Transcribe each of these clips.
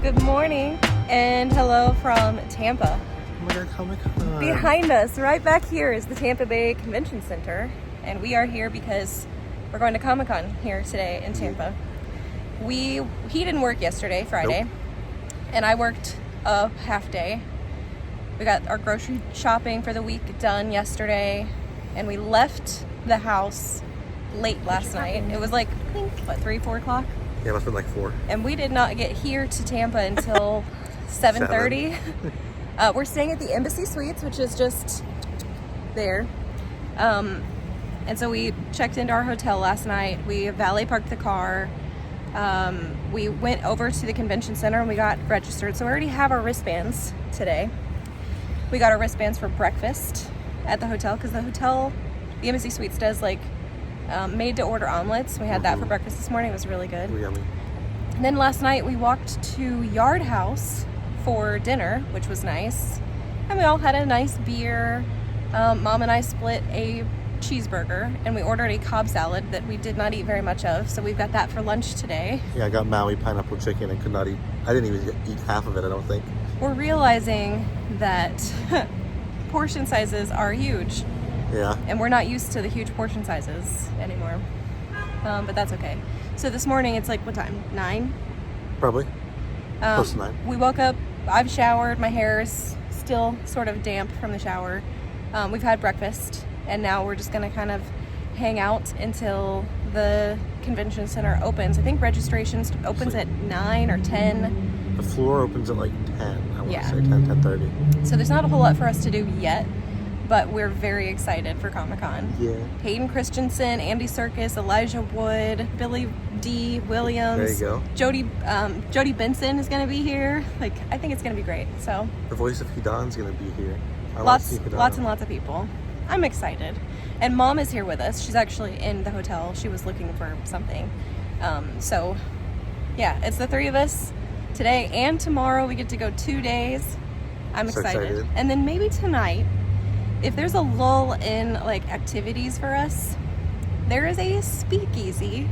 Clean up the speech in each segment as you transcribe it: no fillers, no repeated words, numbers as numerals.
Good morning and hello from Tampa. Comic Con. Behind us, right back here, is the Tampa Bay Convention Center, and we are here because we're going to Comic Con here today in Tampa. He didn't work yesterday, Friday, Nope. and I worked a half day. We got our grocery shopping for the week done yesterday, and we left the house late last night. It was like, I think, what, 3, 4 o'clock? Yeah, it must have been like 4. And we did not get here to Tampa until 7:30. We're staying at the Embassy Suites, which is just there. And so we checked into our hotel last night. We valet parked the car. We went over to the convention center and we got registered. So we already have our wristbands today. We got our wristbands for breakfast at the hotel because the Embassy Suites does like made to order omelets. We had that for breakfast this morning. It was really good. Yummy. And then last night we walked to Yard House for dinner, which was nice. And we all had a nice beer. Mom and I split a cheeseburger and we ordered a Cobb salad that we did not eat very much of. So we've got that for lunch today. Yeah, I got Maui pineapple chicken and could not eat. I didn't even eat half of it, I don't think. We're realizing that portion sizes are huge. Yeah. And we're not used to the huge portion sizes anymore. But that's okay. So this morning it's like, what time? 9? Probably. Close to 9. We woke up, I've showered, my hair is still sort of damp from the shower. We've had breakfast, and now we're just gonna kind of hang out until the convention center opens. I think registration opens at 9 or 10. The floor opens at like 10, I want Yeah. to say 10:30. So there's not a whole lot for us to do yet, but we're very excited for Comic-Con. Yeah. Hayden Christensen, Andy Serkis, Elijah Wood, Billy D. Williams. There you go. Jodie Benson is going to be here. Like, I think it's going to be great. So The voice of Hidan's going to be here. I wanna lots see Hidan. and lots of people. I'm excited. And Mom is here with us. She's actually in the hotel. She was looking for something. So yeah, it's the 3 of us today and tomorrow. We get to go 2 days. I'm So excited. excited. And then maybe tonight, if there's a lull in like activities for us, there is a speakeasy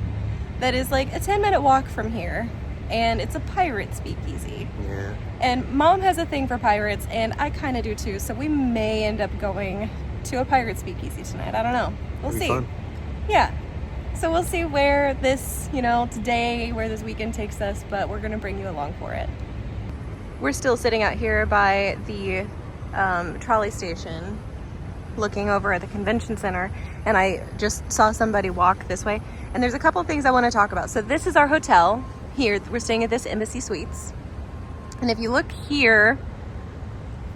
that is like a 10-minute walk from here, and it's a pirate speakeasy. Yeah. And Mom has a thing for pirates, and I kind of do too, so we may end up going to a pirate speakeasy tonight. I don't know. We'll It'll be see. fun. Yeah. So we'll see where this, today, where this weekend takes us, but we're going to bring you along for it. We're still sitting out here by the trolley station looking over at the convention center, and I just saw somebody walk this way, and there's a couple of things I want to talk about. So this is our hotel here. We're staying at this Embassy Suites, and if you look here,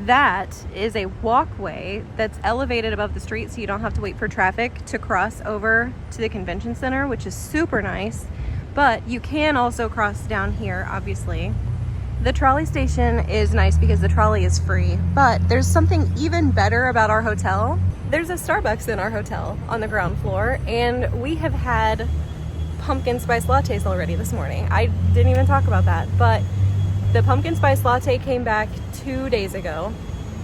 that is a walkway that's elevated above the street, so you don't have to wait for traffic to cross over to the convention center, which is super nice. But you can also cross down here, obviously. The trolley station is nice because the trolley is free, but there's something even better about our hotel. There's a Starbucks in our hotel on the ground floor, and we have had pumpkin spice lattes already this morning. I didn't even talk about that, but the pumpkin spice latte came back 2 days ago,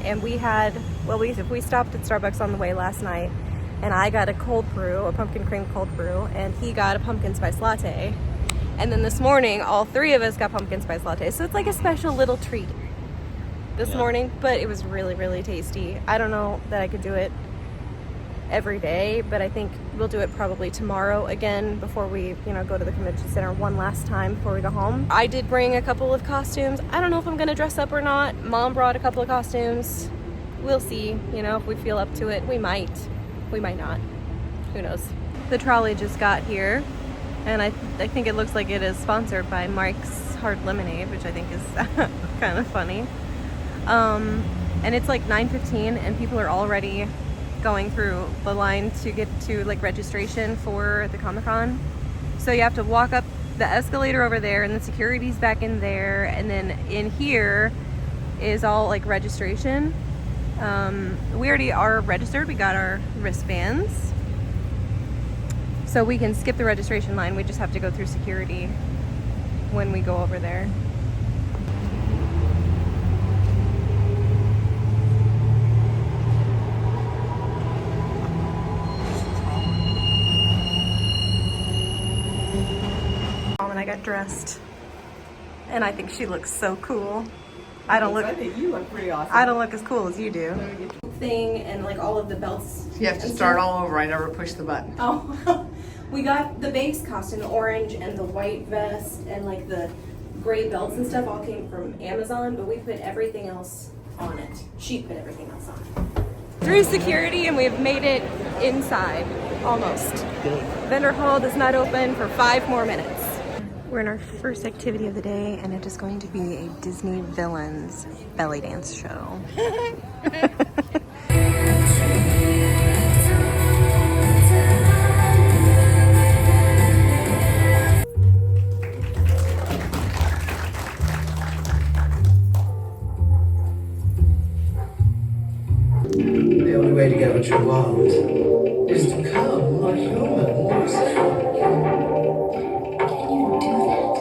and we stopped at Starbucks on the way last night, and I got a cold brew, a pumpkin cream cold brew, and he got a pumpkin spice latte. And then this morning, all 3 of us got pumpkin spice lattes. So it's like a special little treat this morning, but it was really, really tasty. I don't know that I could do it every day, but I think we'll do it probably tomorrow again before we, go to the convention center one last time before we go home. I did bring a couple of costumes. I don't know if I'm gonna dress up or not. Mom brought a couple of costumes. We'll see, if we feel up to it. We might not. Who knows? The trolley just got here. And I think it looks like it is sponsored by Mike's Hard Lemonade, which I think is kind of funny. And it's like 9:15, and people are already going through the line to get to like registration for the Comic-Con. So you have to walk up the escalator over there, and the security's back in there, and then in here is all like registration. We already are registered. We got our wristbands. So we can skip the registration line. We just have to go through security when we go over there. Mom and I got dressed And I think she looks so cool. I think you look pretty awesome. I don't look as cool as you do. Thing and like all of the belts. You have to start all over. I never pushed the button. Oh, we got the base costume, the orange and the white vest and like the gray belts and stuff all came from Amazon, but we put everything else on it. She put everything else on. Through security, and we've made it inside, almost. Vendor hall does not open for 5 more minutes. We're in our first activity of the day, and it is going to be a Disney Villains belly dance show. The only way to get what you want is to come a human yourself. Can you do that?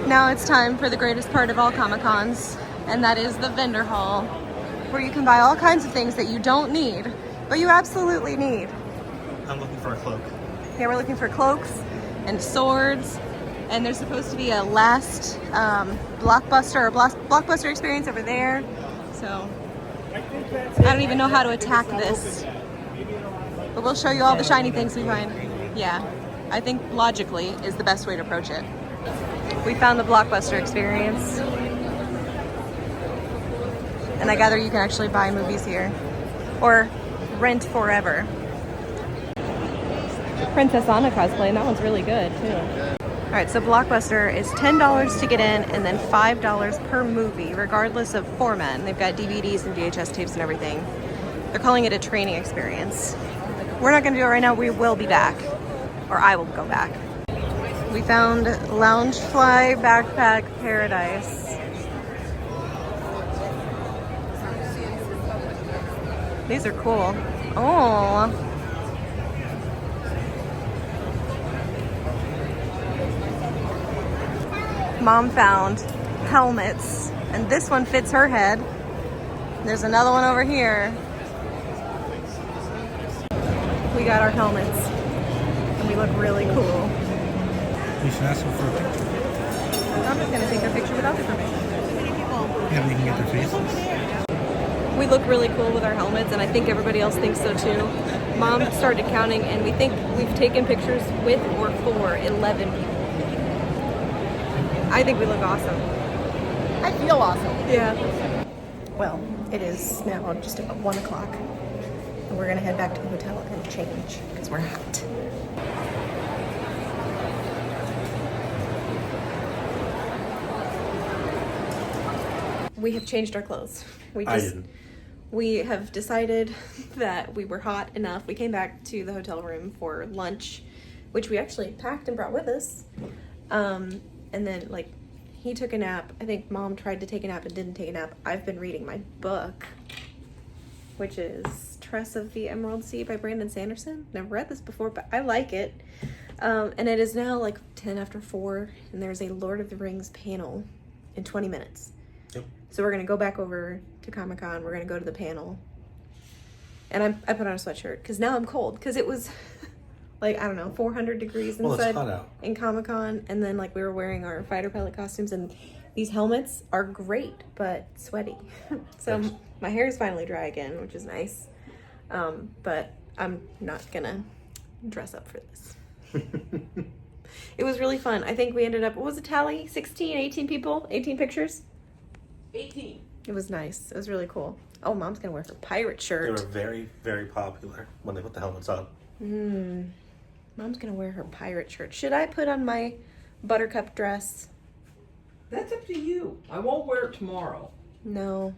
Now it's time for the greatest part of all Comic Cons, and that is the vendor hall, where you can buy all kinds of things that you don't need, but you absolutely need. I'm looking for a cloak. Yeah, we're looking for cloaks and swords, and there's supposed to be a last blockbuster experience over there. So I don't even know how to attack this, but we'll show you all the shiny things we find. Yeah, I think logically is the best way to approach it. We found the blockbuster experience, and I gather you can actually buy movies here or rent forever. Princess Anna cosplay, and that one's really good too. All right, so Blockbuster is $10 to get in and then $5 per movie, regardless of format. And they've got DVDs and VHS tapes and everything. They're calling it a training experience. We're not gonna do it right now, we will be back. Or I will go back. We found Loungefly Backpack Paradise. These are cool. Oh. Mom found helmets, and this one fits her head. There's another one over here. We got our helmets, and we look really cool. You should ask them for a picture. I'm just gonna take their picture without their permission. Yeah, we can get their faces. We look really cool with our helmets, and I think everybody else thinks so too. Mom started counting, and we think we've taken pictures with or for 11 people. I think we look awesome. I feel awesome. Yeah. Well, it is now just about 1 o'clock. And we're gonna head back to the hotel and change because we're hot. We have changed our clothes. I didn't. We have decided that we were hot enough. We came back to the hotel room for lunch, which we actually packed and brought with us. And then, like, he took a nap. I think Mom tried to take a nap and didn't take a nap. I've been reading my book, which is Tress of the Emerald Sea by Brandon Sanderson. Never read this before, but I like it. And it is now, like, 10 after 4, and there's a Lord of the Rings panel in 20 minutes. Yep. So we're going to go back over to Comic Con. We're going to go to the panel. And I put on a sweatshirt, because now I'm cold, because it was... like, I don't know, 400 degrees Well, it's inside hot out. in Comic-Con. And then, like, we were wearing our fighter pilot costumes. And these helmets are great, but sweaty. So Yes. my hair is finally dry again, which is nice. But I'm not going to dress up for this. It was really fun. I think we ended up, what was the tally? 16, 18 people? 18 pictures? 18. It was nice. It was really cool. Oh, Mom's going to wear her pirate shirt. They were very, very popular when they put the helmets on. Mom's gonna wear her pirate shirt. Should I put on my buttercup dress? That's up to you. I won't wear it tomorrow. No.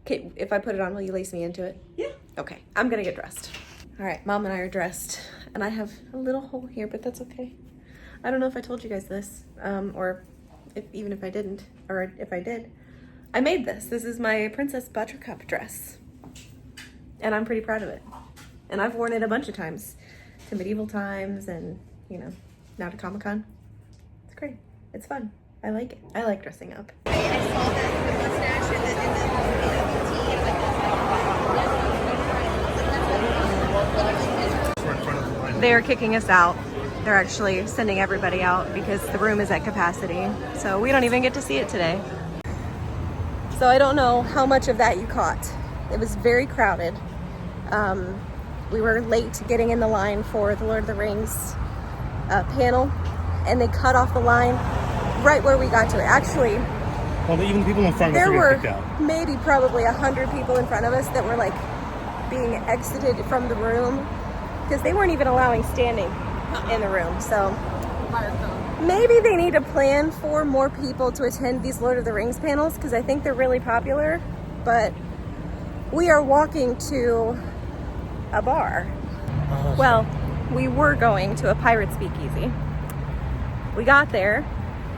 Okay, if I put it on, will you lace me into it? Yeah. Okay, I'm gonna get dressed. All right, Mom and I are dressed, and I have a little hole here, but that's okay. I don't know if I told you guys this, or even if I didn't, or if I did. I made this. This is my Princess Buttercup dress, and I'm pretty proud of it. And I've worn it a bunch of times to medieval times and, you know, now to Comic-Con. It's great. It's fun. I like it. I like dressing up. I saw that the mustache and the tea. they're kicking us out. They're actually sending everybody out because the room is at capacity. So we don't even get to see it today. So I don't know how much of that you caught. It was very crowded. We were late getting in the line for the Lord of the Rings panel, and they cut off the line right where we got to it. Actually, Well, even the people in front of us there were getting were kicked out. maybe probably 100 people in front of us that were like being exited from the room because they weren't even allowing standing in the room. So maybe they need to plan for more people to attend these Lord of the Rings panels because I think they're really popular. But we are walking to a bar. Well, we were going to a pirate speakeasy. We got there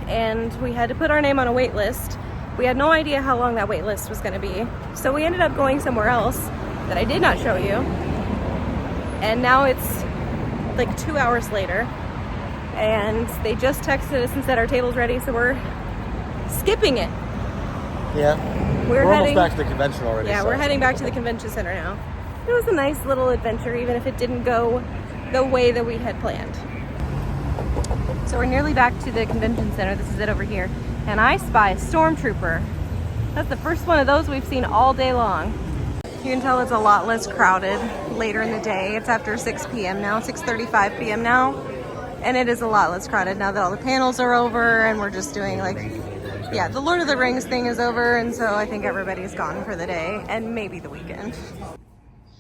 and we had to put our name on a wait list. We had no idea how long that wait list was going to be. So we ended up going somewhere else that I did not show you. And now it's like 2 hours later. And they just texted us and said our table's ready, so we're skipping it. Yeah. We're almost heading back to the convention already. Yeah, so. we're heading back to the convention center now. It was a nice little adventure, even if it didn't go the way that we had planned. So we're nearly back to the convention center. This is it over here. And I spy a stormtrooper. That's the first one of those we've seen all day long. You can tell it's a lot less crowded later in the day. It's after 6 p.m. now, 6:35 p.m. now. And it is a lot less crowded now that all the panels are over and we're just doing like, yeah, the Lord of the Rings thing is over. And so I think everybody's gone for the day and maybe the weekend.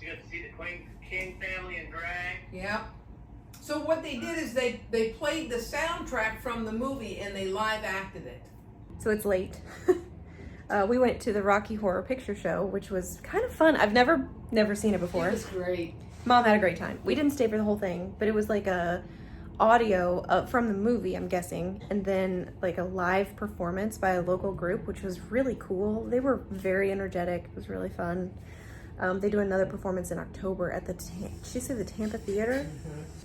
You got to see the King family in drag. Yeah. So what they did is they played the soundtrack from the movie and they live acted it. So it's late. We went to the Rocky Horror Picture Show, which was kind of fun. I've never seen it before. It was great. Mom had a great time. We didn't stay for the whole thing, but it was like a audio from the movie, I'm guessing, and then like a live performance by a local group, which was really cool. They were very energetic. It was really fun. They do another performance in October at the Tampa Theater,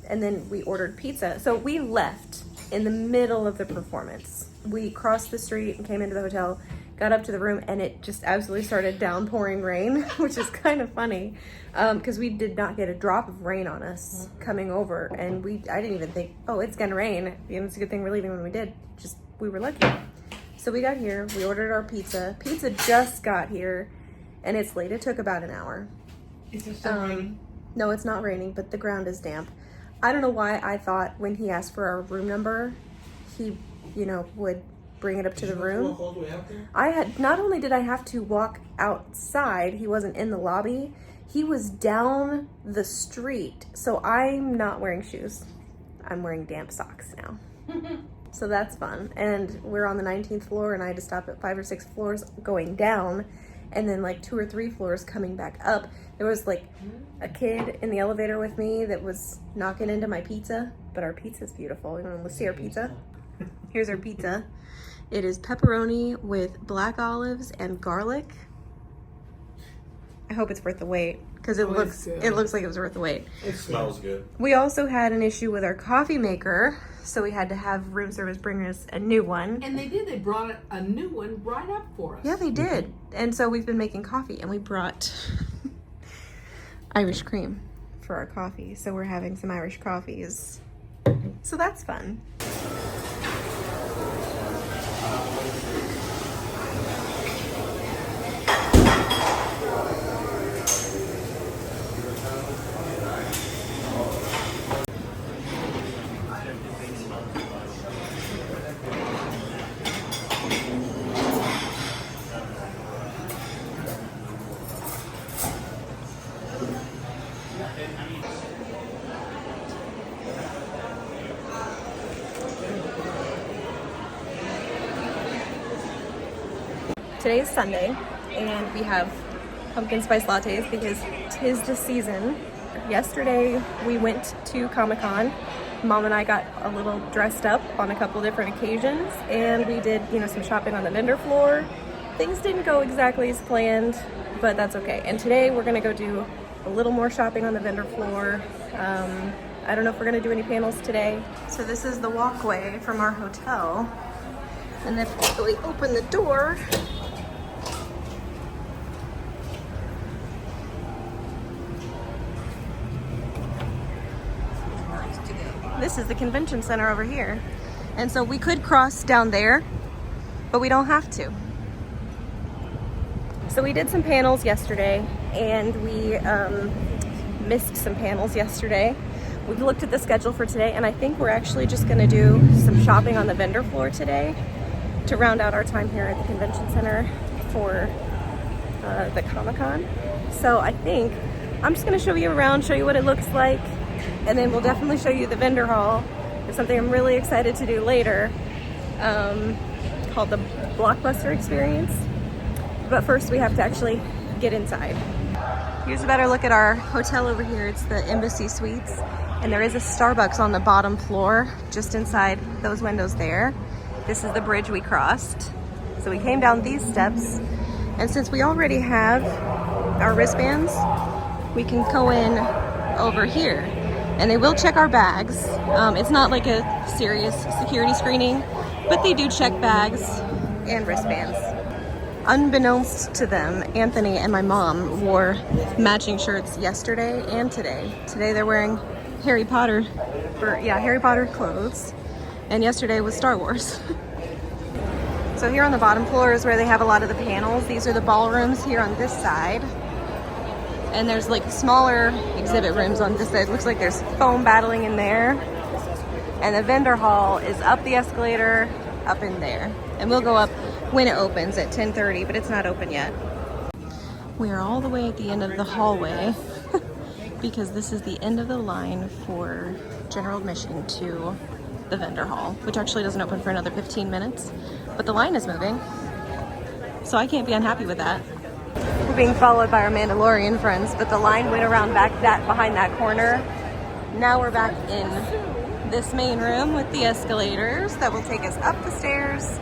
and then we ordered pizza. So we left in the middle of the performance. We crossed the street and came into the hotel, got up to the room, and it just absolutely started downpouring rain, which is kind of funny because we did not get a drop of rain on us coming over, and I didn't even think, oh, it's gonna rain. It's a good thing we're leaving when we did. Just we were lucky. So we got here, we ordered our pizza. Pizza just got here, and it's late. It took about an hour. Is it still raining? No, it's not raining, but the ground is damp. I don't know why I thought when he asked for our room number, he, would bring it up to the room. Not only did I have to walk outside, he wasn't in the lobby, he was down the street. So I'm not wearing shoes. I'm wearing damp socks now. So that's fun. And we're on the 19th floor and I had to stop at 5 or 6 floors going down and then like 2 or 3 floors coming back up. There was like a kid in the elevator with me that was knocking into my pizza, but our pizza's beautiful. You want to see our pizza? Here's our pizza. It is pepperoni with black olives and garlic. I hope it's worth the wait because it looks like it was worth the wait. It smells good. We also had an issue with our coffee maker, so we had to have room service bring us a new one. And they did. They brought a new one right up for us. Yeah, they did. And so we've been making coffee, and we brought Irish cream for our coffee. So we're having some Irish coffees. So that's fun. Today is Sunday, and we have pumpkin spice lattes because 'tis the season. Yesterday, we went to Comic Con. Mom and I got a little dressed up on a couple different occasions, and we did, some shopping on the vendor floor. Things didn't go exactly as planned, but that's okay. And today, we're gonna go do a little more shopping on the vendor floor. I don't know if we're gonna do any panels today. So this is the walkway from our hotel. And if we open the door, this is the convention center over here. And so we could cross down there, but we don't have to. So we did some panels yesterday, and we missed some panels yesterday. We've looked at the schedule for today, and I think we're actually just gonna do some shopping on the vendor floor today to round out our time here at the convention center for the Comic Con. So I think I'm just gonna show you around, show you what it looks like, and then we'll definitely show you the vendor hall. There's something I'm really excited to do later called the Blockbuster Experience. But first we have to actually get inside. Here's a better look at our hotel over here. It's the Embassy Suites, and there is a Starbucks on the bottom floor just inside those windows there. This is the bridge we crossed. So we came down these steps, and since we already have our wristbands, we can go in over here, and they will check our bags. It's not like a serious security screening, but they do check bags and wristbands. Unbeknownst to them, Anthony and my mom wore matching shirts yesterday and today. Today they're wearing Harry Potter clothes, and yesterday was Star Wars. So here on the bottom floor is where they have a lot of the panels. These are the ballrooms here on this side. And there's like smaller exhibit rooms on this side. Looks like there's foam battling in there. And the vendor hall is up the escalator, up in there. And we'll go up when it opens at 10:30, but it's not open yet. We are all the way at the end of the hallway because this is the end of the line for general admission to the vendor hall, which actually doesn't open for another 15 minutes, but the line is moving. So I can't be unhappy with that. We're being followed by our Mandalorian friends, but the line went around behind that corner. Now we're back in this main room with the escalators that will take us up the stairs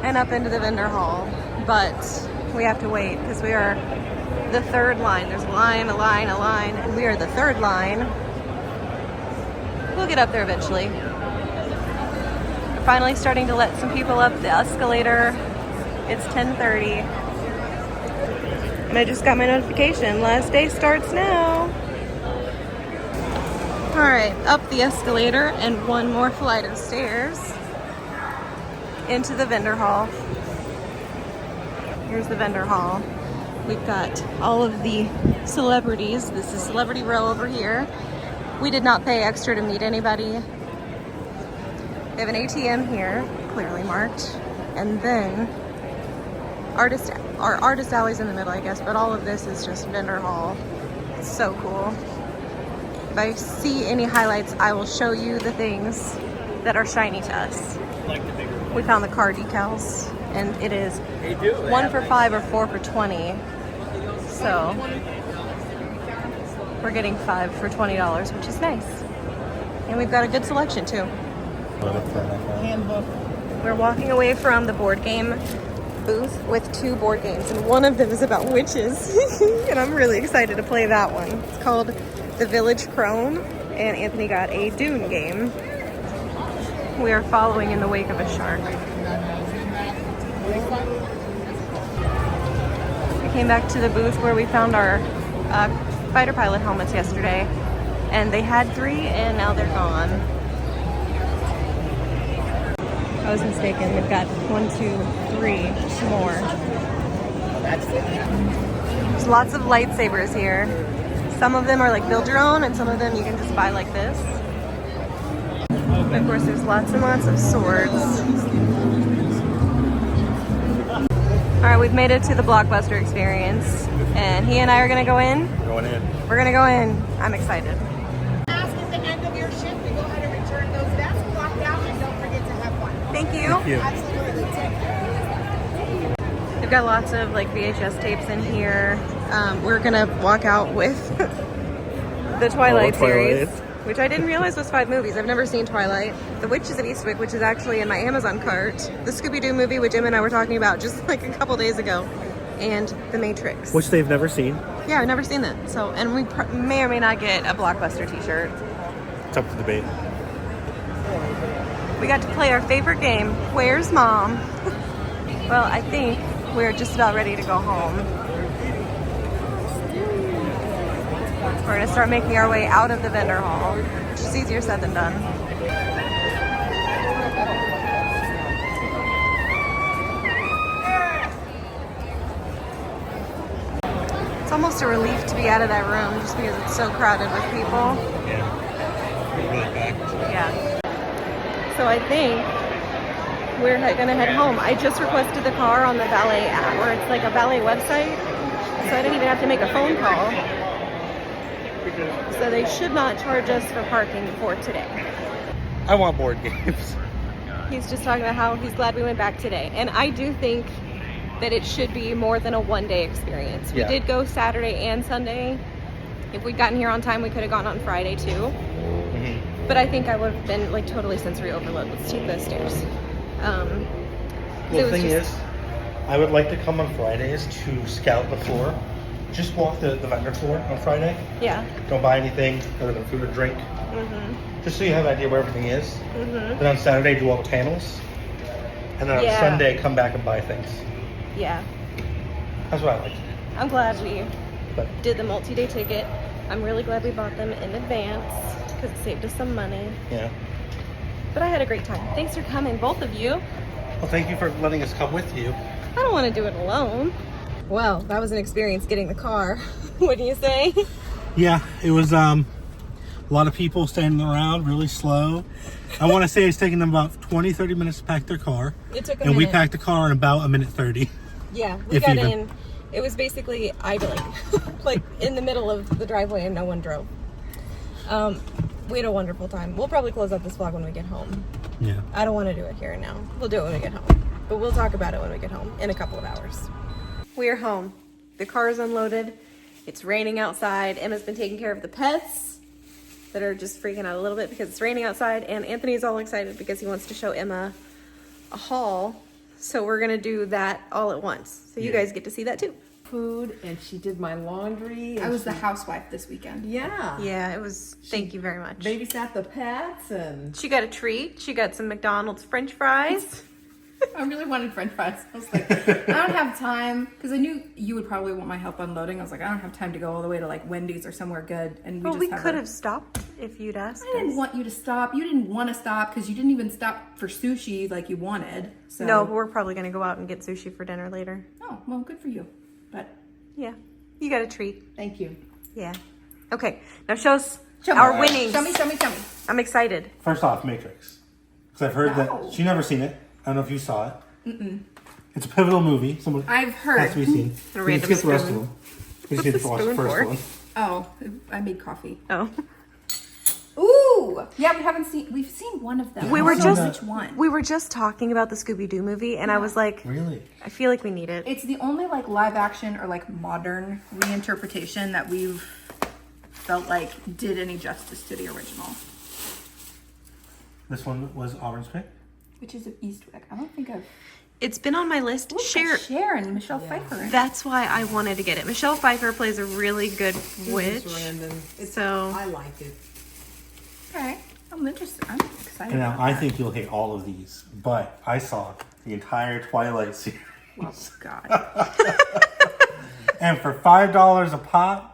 and up into the vendor hall. But we have to wait because we are the third line. There's a line, and we are the third line. We'll get up there eventually. We're finally starting to let some people up the escalator. It's 10:30. And I just got my notification. Last day starts now. All right, up the escalator and one more flight of stairs into the vendor hall. Here's the vendor hall. We've got all of the celebrities. This is Celebrity Row over here. We did not pay extra to meet anybody. They have an ATM here, clearly marked. And then our artist alley's in the middle, I guess, but all of this is just vendor hall. It's so cool. If I see any highlights, I will show you the things that are shiny to us. We found the car decals, and it is 1 for $5 or 4 for $20. So we're getting 5 for $20, which is nice. And we've got a good selection too. We're walking away from the board game booth with 2 board games, and one of them is about witches. And I'm really excited to play that one. It's called The Village Crone, and Anthony got a Dune game. We are following in the wake of a shark. We came back to the booth where we found our fighter pilot helmets yesterday, and they had 3 and now they're gone. I was mistaken. They've got 1, 2, 3 more. There's lots of lightsabers here. Some of them are like build your own, and some of them you can just buy like this. And of course, there's lots and lots of swords. All right, we've made it to the Blockbuster Experience, and he and I are gonna go in. Going in. We're gonna go in. I'm excited. Ask at the end of your shift to go ahead and return those desks blocked out, and don't forget to have one. Thank you. Thank you. Absolutely. We've got lots of like VHS tapes in here. We're gonna walk out with the Twilight series, which I didn't realize was 5 movies. I've never seen Twilight. The Witches of Eastwick, which is actually in my Amazon cart. The Scooby-Doo movie, which Jim and I were talking about just like a couple days ago. And The Matrix. Which they've never seen. Yeah, I've never seen that. So, and we may or may not get a Blockbuster t-shirt. It's up to debate. We got to play our favorite game, Where's Mom? Well, I think we're just about ready to go home. We're gonna start making our way out of the vendor hall, which is easier said than done. It's almost a relief to be out of that room just because it's so crowded with people. Yeah. Really packed. Yeah. So I think we're gonna head home. I just requested the car on the valet app, or it's like a valet website, so I didn't even have to make a phone call. So they should not charge us for parking for today. I want board games. He's just talking about how he's glad we went back today. And I do think that it should be more than a one-day experience. Yeah. We did go Saturday and Sunday. If we'd gotten here on time, we could have gone on Friday too. Mm-hmm. But I think I would have been like totally sensory overload. Let's take those stairs. Well, the thing is, I would like to come on Fridays to scout the floor. Just walk the vendor floor on Friday. Yeah. Don't buy anything other than food or drink. Mm-hmm. Just so you have an idea where everything is. Mm-hmm. Then on Saturday, do all the panels. And then on Yeah. Sunday, come back and buy things. Yeah. That's what I like to do. I'm glad we But did the multi-day ticket. I'm really glad we bought them in advance because it saved us some money. yeah. But I had a great time. Thanks for coming, both of you. Well, thank you for letting us come with you. I don't want to do it alone. Well, that was an experience getting the car. What do you say? Yeah, it was a lot of people standing around, really slow. I want to say it's taken them about 20-30 minutes to pack their car. It took a And minute. we packed the car in about 1:30. Yeah, we if got even. in. It was basically idling, like in the middle of the driveway, and no one drove. We had a wonderful time. We'll probably close out this vlog when we get home. Yeah. I don't want to do it here and now. We'll do it when we get home. But we'll talk about it when we get home in a couple of hours. We are home. The car is unloaded. It's raining outside. Emma's been taking care of the pets that are just freaking out a little bit because it's raining outside. And Anthony's all excited because he wants to show Emma a haul. So we're going to do that all at once. So you guys get to see that too. Food, and she did my laundry. I was the housewife this weekend. Yeah. Yeah, it was. Thank you very much. Babysat the pets, and She got a treat. She got some McDonald's French fries. I really wanted French fries. I was like, I don't have time because I knew you would probably want my help unloading. I was like, I don't have time to go all the way to like Wendy's or somewhere good. And Well, just we have could a- have stopped if you'd asked I didn't us. want you to stop. You didn't want to stop because you didn't even stop for sushi like you wanted. So No, but we're probably going to go out and get sushi for dinner later. Oh well, good for you. But Yeah. You got a treat. thank you. Yeah. Okay. Now show us show our me. winnings. Show me. Show me. Show me. I'm excited. First off, Matrix. Because I've heard No. that she's never seen it. I don't know if you saw it. It's a pivotal movie. Someone I've heard. has to be seen. A We can random skip the rest of spoon. them. We just need to watch the spoon first for? one. Oh, I made coffee. Oh. Ooh, yeah, we haven't seen. We've seen one of them. We I were don't know just which one. we were just talking about the Scooby-Doo movie and I was like, Really? I feel like we need it. It's the only like live action or like modern reinterpretation that we've felt like did any justice to the original. This one was Auburn's pick? Which is of Eastwick. I don't think I've. It's been on my list. Share. Sharon, Michelle Pfeiffer. in it. That's why I wanted to get it. Michelle Pfeiffer plays a really good witch. Brandon. So I like it. Okay, I'm interested. I'm excited. And now about I that. think you'll hate all of these, but I saw the entire Twilight series. Oh God. And for $5 a pop,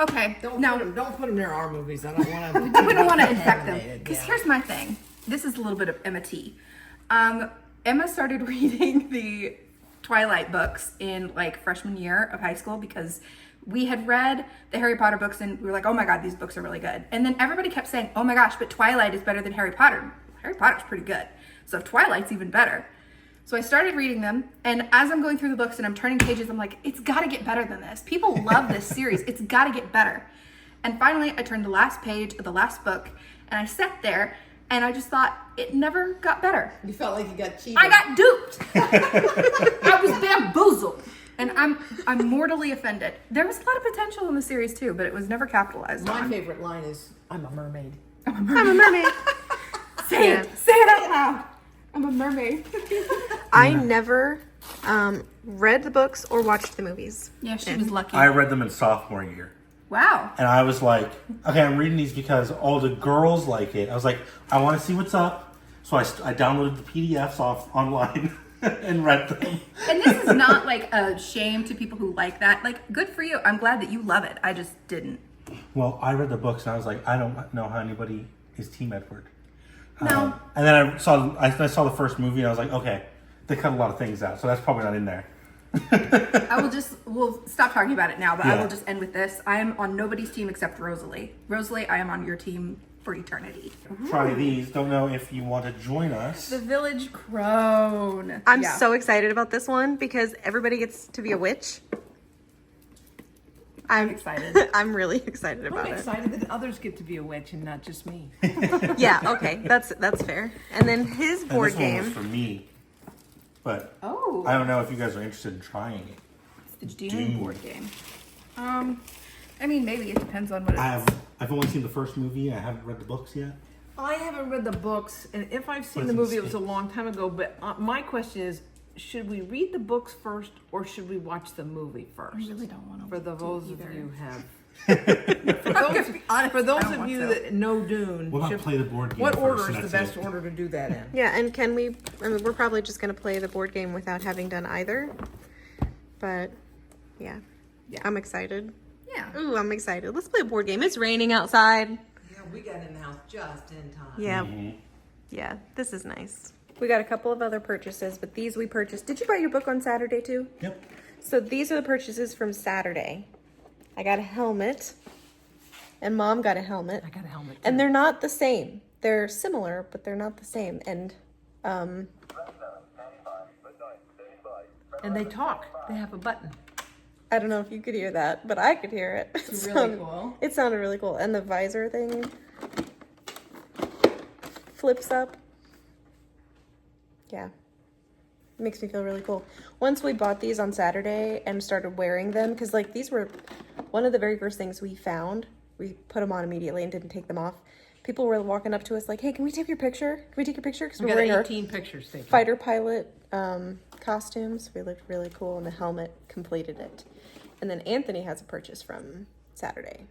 Okay. Don't now don't put them near our movies. I don't want to. we don't want to infect them. Because Yeah. here's my thing. This is a little bit of Emma T. Emma started reading the Twilight books in like freshman year of high school because we had read the Harry Potter books and we were like, oh my God, these books are really good. And then everybody kept saying, oh my gosh, but Twilight is better than Harry Potter. Harry Potter's pretty good. So if Twilight's even better. So I started reading them, and as I'm going through the books and I'm turning pages, I'm like, it's got to get better than this. People love this series. It's got to get better. And finally, I turned the last page of the last book, and I sat there, and I just thought, it never got better. You felt like you got cheated. I got duped. I was bamboozled. And I'm mortally offended. There was a lot of potential in the series, too, but it was never capitalized My on. favorite line is, "I'm a mermaid." I'm a mermaid. Say Yeah. it. Say it out loud. I'm a mermaid. I never read the books or watched the movies. Yeah, she was lucky. I read them in sophomore year. Wow. And I was like, okay, I'm reading these because all the girls like it. I was like, I want to see what's up. So I downloaded the PDFs off online and read them. And this is not like a shame to people who like that. Like, good for you. I'm glad that you love it. I just didn't. Well, I read the books and I was like, I don't know how anybody is Team Edward. No. And then I saw the first movie and I was like, okay, they cut a lot of things out, so that's probably not in there. We'll stop talking about it now, but I Yeah. will just end with this. I am on nobody's team except Rosalie. Rosalie, I am on your team for eternity. Try these. Don't know if you want to join us. The Village Crone. I'm Yeah. so excited about this one because everybody gets to be a witch. I'm excited. I'm really excited about I'm it. excited that others get to be a witch and not just me. Yeah, okay, that's fair. And then his And board this one was game. for me, but Oh. I don't know if you guys are interested in trying it. The Dune board game. I mean, maybe it depends on what it is. I've only seen the first movie. I haven't read the books yet. I haven't read the books, and if I've seen What the does it movie, it was say? a long time ago. But my question is, should we read the books first, or should we watch the movie first? I really don't want to. For those of you have, To be honest, for those I don't of want you to. that know Dune, What about should- play the board game what first, order and is the that's best it? order to do that in? Yeah, and can we, I mean, we're probably just going to play the board game without having done either. But, yeah. I'm excited. Yeah. Ooh, I'm excited. Let's play a board game. It's raining outside. Yeah, we got in the house just in time. Yeah. Yeah, this is nice. We got a couple of other purchases, but these we purchased. Did you buy your book on Saturday too? Yep. So these are the purchases from Saturday. I got a helmet, and Mom got a helmet. I got a helmet. And they're not the same. They're similar, but they're not the same. And And they talk. They have a button. I don't know if you could hear that, but I could hear it. It's really cool. It sounded really cool. And the visor thing flips up. Yeah. It makes me feel really cool. Once we bought these on Saturday and started wearing them, because like these were one of the very first things we found. We put them on immediately and didn't take them off. People were walking up to us like, hey, can we take your picture? Can we take your picture? Because We we're got wearing our 18 pictures taken. fighter pilot costumes. We looked really cool, and the helmet completed it. And then Anthony has a purchase from Saturday.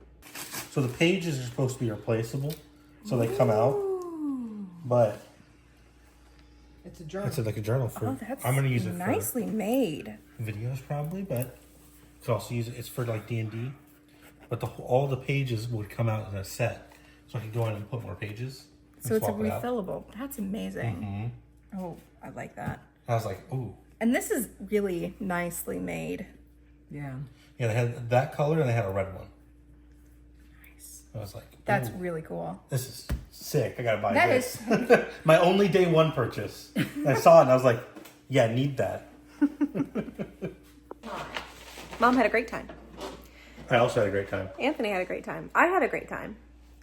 So the pages are supposed to be replaceable, so they come out. But It's a journal. it's like a journal for. Oh, that's I'm gonna use it nicely made. for videos probably, but you could also use it. It's for like D&D. But all the pages would come out in a set, so I could go in and put more pages. and So it's a swap it out. refillable. That's amazing. Oh, I like that. I was like, ooh. And this is really nicely made. Yeah. Yeah, they had that color and they had a red one. Nice. I was like, That's ooh, really cool. this is sick. I gotta buy That this. is- My only day one purchase. I saw it and I was like, yeah, I need that. Mom had a great time. I also had a great time. Anthony had a great time. I had a great time.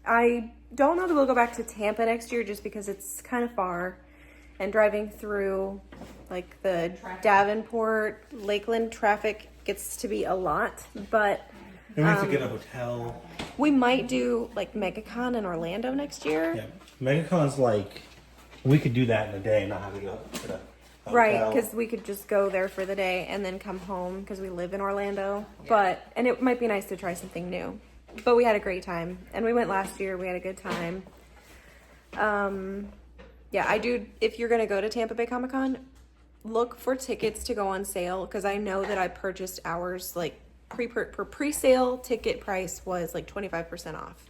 I don't know that we'll go back to Tampa next year just because it's kind of far. And driving through like the Davenport, Lakeland traffic gets to be a lot. But Maybe we have to get a hotel. we might do like MegaCon in Orlando next year. Yeah. MegaCon's like, we could do that in a day and not have to go to the hotel. Right, because we could just go there for the day and then come home because we live in Orlando. And it might be nice to try something new. But we had a great time. And we went last year. We had a good time. Yeah, I do. If you're going to go to Tampa Bay Comic Con, look for tickets to go on sale because I know that I purchased ours like pre-sale ticket price was like 25% off.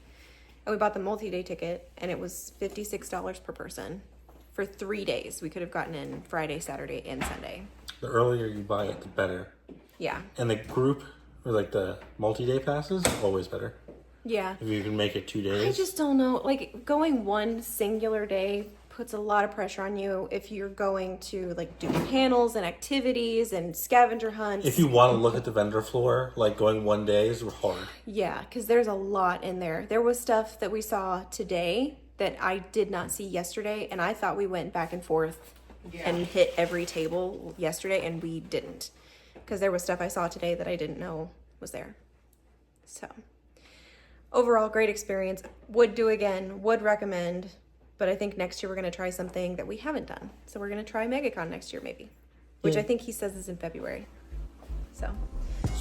And we bought the multi-day ticket and it was $56 per person. For 3 days, we could have gotten in Friday, Saturday, and Sunday. The earlier you buy it, the better. Yeah. And the group, or like the multi-day passes, always better. Yeah. If you can make it 2 days. I just don't know. Like, going one singular day puts a lot of pressure on you if you're going to, like, do panels and activities and scavenger hunts. If you want to look at the vendor floor, like going 1 day is hard. Yeah, because there's a lot in there. There was stuff that we saw today that I did not see yesterday, and I thought we went back and forth and hit every table yesterday, and we didn't. Because there was stuff I saw today that I didn't know was there. So, overall, great experience. Would do again, would recommend, but I think next year we're going to try something that we haven't done. So we're going to try MegaCon next year, maybe. Which I think he says is in February. So,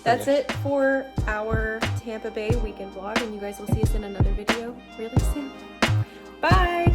that's it for our Tampa Bay weekend vlog, and you guys will see us in another video really soon. Bye!